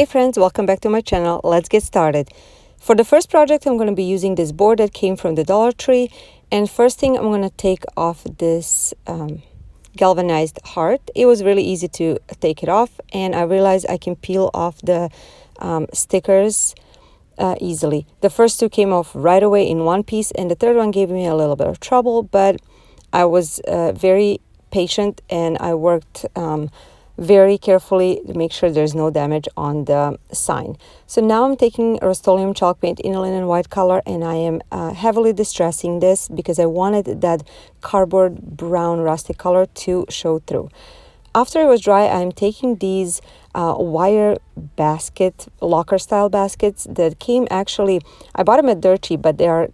friends, welcome back to my channel. Let's get started. For the first project, I'm going to be using this board that came from the Dollar Tree. And first thing, I'm going to take off this galvanized heart. It was really easy to take it off, and I realized I can peel off the stickers easily. The first two came off right away in one piece, and the third one gave me a little bit of trouble, but I was very patient, and I worked very carefully to make sure there's no damage on the sign. So now I'm taking Rust-Oleum chalk paint in a linen white color, and I am heavily distressing this because I wanted that cardboard brown rustic color to show through. After it was dry, I'm taking these wire basket, locker style baskets that came actually, I bought them at Dirt Cheap, but they are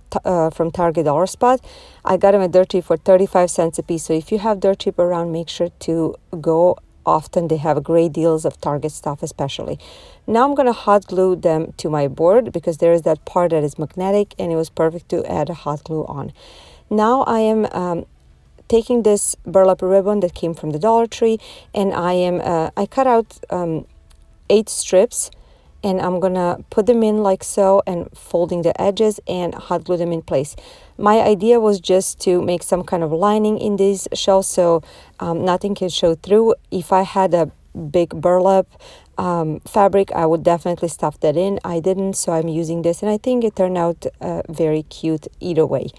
from Target Dollar Spot. I got them at Dirt Cheap for 35 cents a piece. So if you have Dirt Cheap around, make sure to go often. They have great deals of Target stuff especially. Now I'm going to hot glue them to my board because there is that part that is magnetic, and it was perfect to add a hot glue on. Now I am taking this burlap ribbon that came from the Dollar Tree, and I cut out 8 strips, and I'm gonna put them in like so, and folding the edges and hot glue them in place. My idea was just to make some kind of lining in these shells so nothing can show through. If I had a big burlap fabric, I would definitely stuff that in. I didn't, so I'm using this, and I think it turned out very cute either way.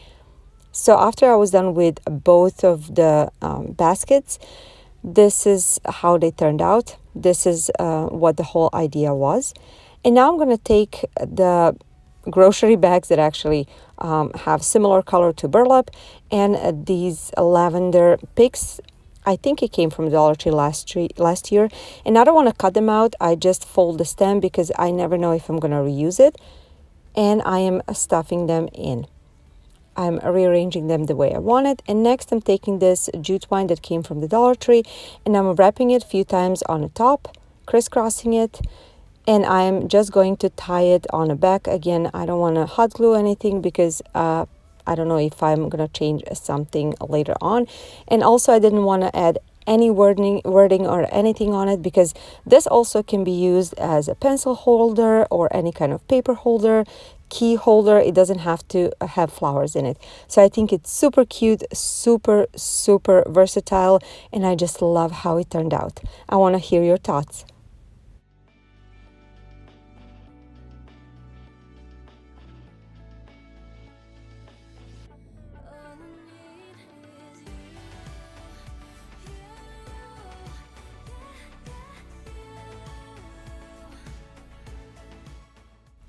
So after I was done with both of the baskets, this is how they turned out. This is what the whole idea was. And now I'm going to take the grocery bags that actually have similar color to burlap, and these lavender picks. I think it came from Dollar Tree last year. And I don't want to cut them out. I just fold the stem because I never know if I'm going to reuse it. And I am stuffing them in. I'm rearranging them the way I want it. And next I'm taking this jute twine that came from the Dollar Tree, and I'm wrapping it a few times on the top, crisscrossing it, and I'm just going to tie it on the back. Again, I don't want to hot glue anything because I don't know if I'm going to change something later on. And also I didn't want to add any wording or anything on it because this also can be used as a pencil holder or any kind of paper holder, key holder. It doesn't have to have flowers in it. So I think it's super cute, super versatile, and I just love how it turned out. I want to hear your thoughts.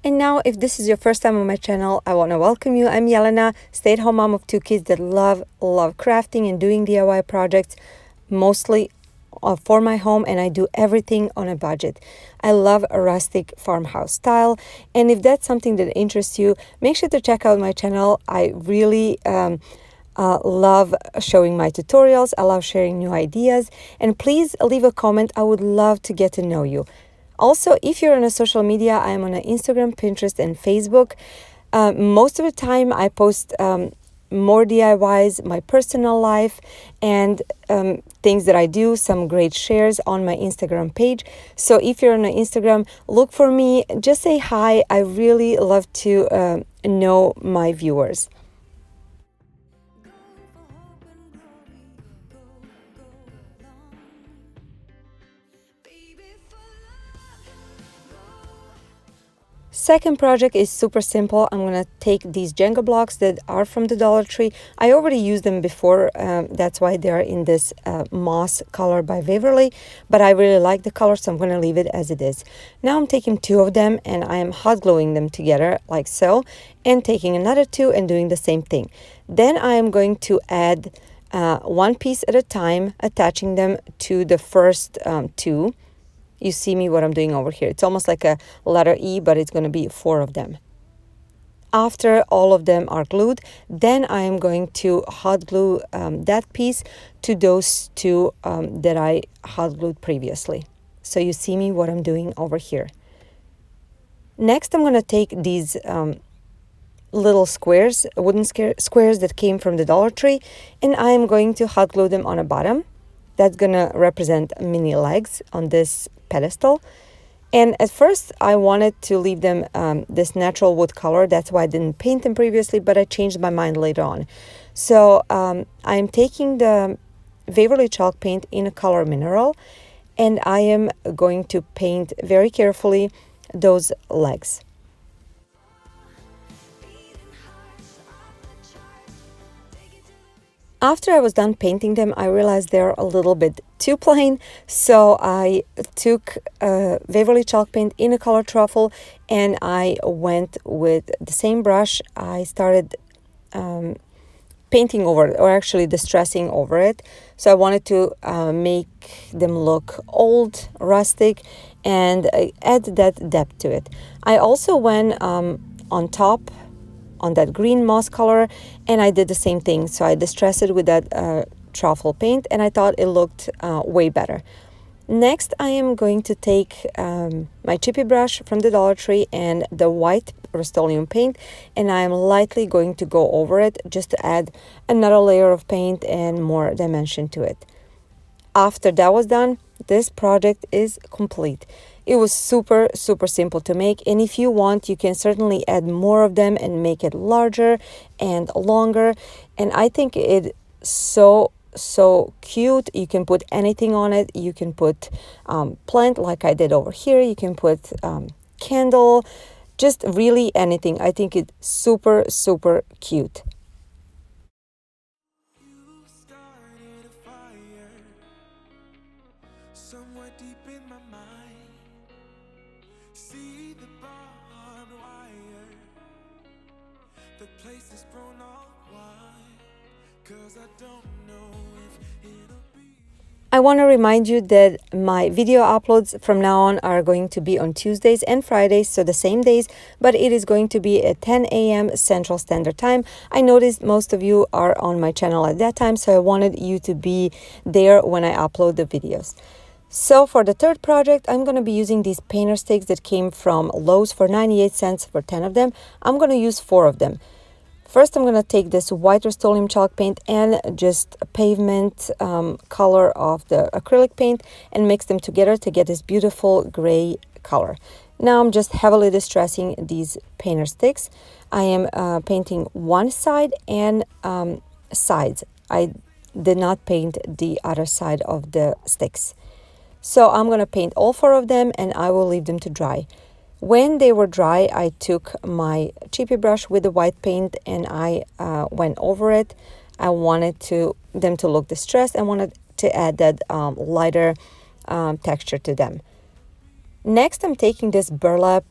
And now, if this is your first time on my channel, I want to welcome you. I'm Jelena, stay-at-home mom of 2 kids that love crafting and doing DIY projects, mostly for my home, and I do everything on a budget. I love a rustic farmhouse style, and if that's something that interests you, make sure to check out my channel. I really love showing my tutorials. I love sharing new ideas, and please leave a comment. I would love to get to know you. Also, if you're on a social media, I'm on Instagram, Pinterest, and Facebook. Most of the time, I post more DIYs, my personal life, and things that I do, some great shares on my Instagram page. So if you're on Instagram, look for me. Just say hi. I really love to know my viewers. Second project is super simple. I'm going to take these Jenga blocks that are from the Dollar Tree. I already used them before. That's why they're in this moss color by Waverly. But I really like the color, so I'm going to leave it as it is. Now I'm taking 2 of them, and I am hot gluing them together like so. And taking another 2 and doing the same thing. Then I am going to add 1 piece at a time, attaching them to the first 2. You see me what I'm doing over here. It's almost like a letter E, but it's going to be 4 of them. After all of them are glued, then I am going to hot glue that piece to those 2 that I hot glued previously. So you see me what I'm doing over here. Next, I'm going to take these little squares, wooden squares that came from the Dollar Tree, and I am going to hot glue them on the bottom. That's gonna represent mini legs on this pedestal. And at first I wanted to leave them this natural wood color. That's why I didn't paint them previously, but I changed my mind later on. So I'm taking the Waverly chalk paint in a color mineral, and I am going to paint very carefully those legs. After I was done painting them, I realized they're a little bit too plain, so I took Waverly chalk paint in a color truffle, and I went with the same brush. I started painting over it, or actually distressing over it. So I wanted to make them look old, rustic, and add that depth to it. I also went on top on that green moss color, and I did the same thing. So I distressed it with that truffle paint, and I thought it looked way better. Next, I am going to take my chippy brush from the Dollar Tree and the white Rust-Oleum paint, and I am lightly going to go over it just to add another layer of paint and more dimension to it. After that was done, this project is complete. It was super simple to make, and if you want, you can certainly add more of them and make it larger and longer. And I think it's so cute. You can put anything on it. You can put plant like I did over here. You can put candle, just really anything. I think it's super cute. Somewhere deep in my mind, see the barbed wire. The place is grown all wide, 'cause I don't know if it'll be. I want to remind you that my video uploads from now on are going to be on Tuesdays and Fridays, so the same days, but it is going to be at 10 a.m. Central Standard Time. I noticed most of you are on my channel at that time, so I wanted you to be there when I upload the videos. So for the third project, I'm going to be using these painter sticks that came from Lowe's for 98 cents for 10 of them. I'm going to use 4 of them. First, I'm going to take this white Rust-Oleum chalk paint and just a pavement color of the acrylic paint and mix them together to get this beautiful gray color. Now I'm just heavily distressing these painter sticks. I am painting one side and sides. I did not paint the other side of the sticks. So I'm going to paint all 4 of them, and I will leave them to dry. When they were dry, I took my chippy brush with the white paint and I went over it. I wanted them to look distressed. I wanted to add that lighter texture to them. Next, I'm taking this burlap.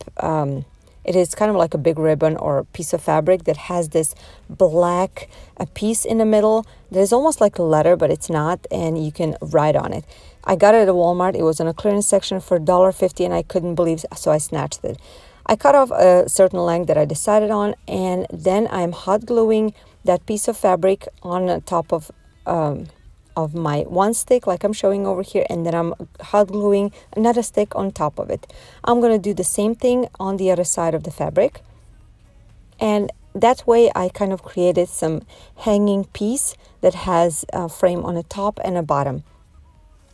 It is kind of like a big ribbon or a piece of fabric that has this black piece in the middle. There's almost like a letter, but it's not, and you can write on it. I got it at Walmart. It was in a clearance section for $1.50, and I couldn't believe, so I snatched it. I cut off a certain length that I decided on, and then I'm hot gluing that piece of fabric on top of my one stick, like I'm showing over here, and then I'm hot gluing another stick on top of it. I'm going to do the same thing on the other side of the fabric, and that way I kind of created some hanging piece that has a frame on the top and a bottom.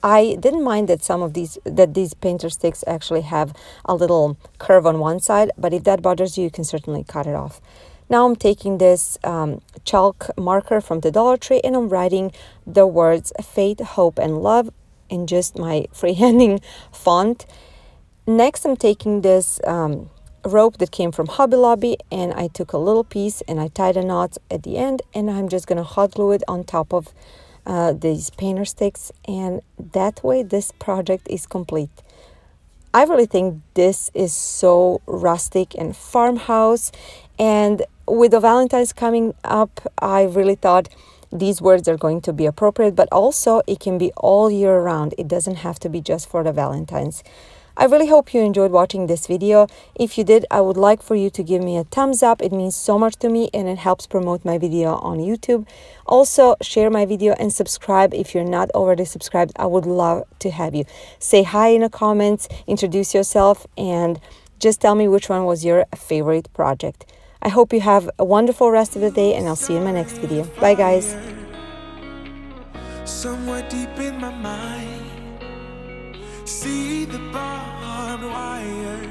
I didn't mind that these painter sticks actually have a little curve on one side, but if that bothers you, you can certainly cut it off. Now I'm taking this chalk marker from the Dollar Tree, and I'm writing the words faith, hope, and love in just my freehanding font. Next, I'm taking this rope that came from Hobby Lobby, and I took a little piece and I tied a knot at the end, and I'm just going to hot glue it on top of these painter sticks, and that way this project is complete. I really think this is so rustic and farmhouse, and with the Valentine's coming up, I really thought these words are going to be appropriate, but also it can be all year round. It doesn't have to be just for the Valentine's. I really hope you enjoyed watching this video. If you did, I would like for you to give me a thumbs up. It means so much to me, and it helps promote my video on YouTube. Also, share my video and subscribe if you're not already subscribed. I would love to have you. Say hi in the comments, introduce yourself, and just tell me which one was your favorite project. I hope you have a wonderful rest of the day, and I'll see you in my next video. Bye, guys. Somewhere deep in my mind, see the barbed barbed wire.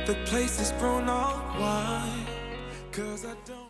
The place is grown all wild, 'cause I don't